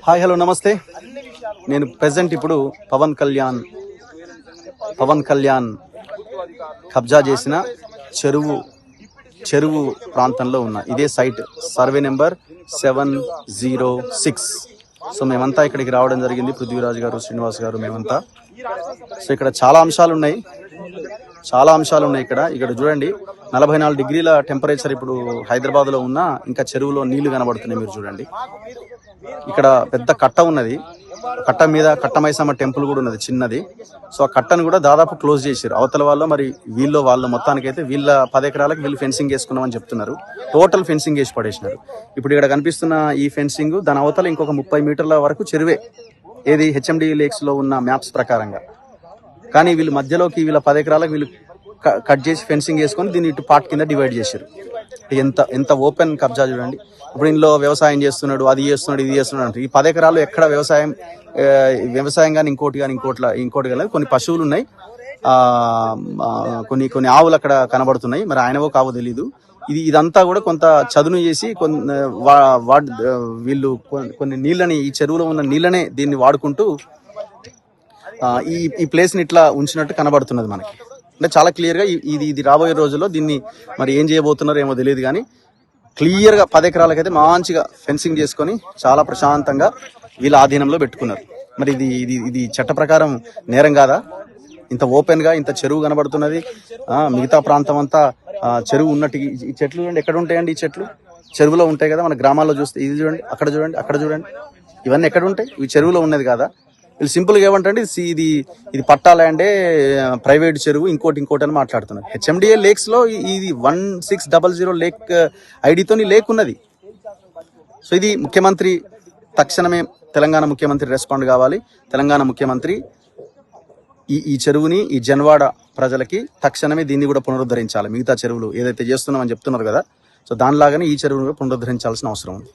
Hi hello నమస్తే. నేను present ఇప్పుడు పవన్ కళ్యాణ్ కబ్జా చేసిన చెరువు ప్రాంతంలో ఉన్న ఇదే సైట్ సర్వే నెంబర్ 706. సో మేమంతా ఇక్కడికి రావడం జరిగింది, పృథ్వీరాజ్ గారు, శ్రీనివాస్ గారు, మేమంతా. సో ఇక్కడ చాలా అంశాలు ఉన్నాయి ఇక్కడ చూడండి. 44 డిగ్రీల టెంపరేచర్ ఇప్పుడు హైదరాబాద్లో ఉన్న ఇంకా చెరువులో నీళ్లు కనబడుతున్నాయి. మీరు చూడండి, ఇక్కడ పెద్ద కట్ట ఉన్నది, కట్ట మీద కట్టమైసమ్మ టెంపుల్ కూడా ఉన్నది చిన్నది. సో ఆ కట్టను కూడా దాదాపు క్లోజ్ చేశారు అవతల వాళ్ళు. మరి వాళ్ళు మొత్తానికైతే వీళ్ళ 10 ఎకరాలకు వీళ్ళు ఫెన్సింగ్ వేసుకున్నామని చెప్తున్నారు. టోటల్ ఫెన్సింగ్ వేసి పడేసినారు. ఇప్పుడు ఇక్కడ కనిపిస్తున్న ఈ ఫెన్సింగ్ దాని అవతల ఇంకొక 30 మీటర్ల వరకు చెరువే, ఏది హెచ్ఎండి లేక్స్ లో ఉన్న మ్యాప్స్ ప్రకారంగా. కానీ వీళ్ళు మధ్యలోకి వీళ్ళ 10 ఎకరాలకు వీళ్ళు కట్ చేసి ఫెన్సింగ్ వేసుకొని దీన్ని ఇటు పార్ట్ కింద డివైడ్ చేశారు. ఎంత ఓపెన్ కబ్జా చూడండి. ఇప్పుడు ఇంట్లో వ్యవసాయం చేస్తున్నాడు, అది చేస్తున్నాడు, ఇది చేస్తున్నాడు అంటే ఈ 10 ఎకరాలు ఎక్కడ వ్యవసాయం కానీ ఇంకోటి కానీ కొన్ని పశువులు ఉన్నాయి, కొన్ని ఆవులు అక్కడ కనబడుతున్నాయి. మరి ఆయనవో కావో తెలీదు. ఇదంతా కూడా కొంత చదును చేసి వీళ్ళు కొన్ని నీళ్ళని, ఈ చెరువులో ఉన్న నీళ్ళనే దీన్ని వాడుకుంటూ ఈ ప్లేస్ ని ఇట్లా ఉంచినట్టు కనబడుతున్నది మనకి. అంటే చాలా క్లియర్ గా ఇది రాబోయే రోజుల్లో దీన్ని మరి ఏం చేయబోతున్నారో ఏమో తెలియదు. కానీ క్లియర్ గా 10 ఎకరాలకైతే మంచిగా ఫెన్సింగ్ చేసుకొని చాలా ప్రశాంతంగా వీళ్ళ ఆధీనంలో పెట్టుకున్నారు. మరి ఇది చట్ట ప్రకారం నేరం కాదా? ఇంత ఓపెన్ గా ఇంత చెరువు కనబడుతున్నది, మిగతా ప్రాంతం అంతా చెరువు ఉన్నట్టు. ఈ చెట్లు చూడండి, ఎక్కడ ఉంటాయండి? ఈ చెట్లు చెరువులో ఉంటాయి కదా, మన గ్రామాల్లో చూస్తే. ఇది చూడండి, అక్కడ చూడండి, ఇవన్నీ ఎక్కడ ఉంటాయి? ఇవి చెరువులో ఉన్నది కాదా? వీళ్ళు సింపుల్ గా ఏమంటే ఇది పట్టా ల్యాండే, ప్రైవేట్ చెరువు, ఇంకోటి అని మాట్లాడుతున్నారు. హెచ్ఎండిఏ లేక్స్ లో ఇది 1600 లేక్ ఐడితో లేక్ ఉన్నది. సో ఇది ముఖ్యమంత్రి తక్షణమే, తెలంగాణ ముఖ్యమంత్రి రెస్పాండ్ కావాలి. తెలంగాణ ముఖ్యమంత్రి ఈ చెరువుని, ఈ జన్వాడ ప్రజలకి తక్షణమే దీన్ని కూడా పునరుద్ధరించాలి. మిగతా చెరువులు ఏదైతే చేస్తున్నామని చెప్తున్నారు కదా, సో దానిలాగానే ఈ చెరువును కూడా పునరుద్ధరించాల్సిన అవసరం ఉంది.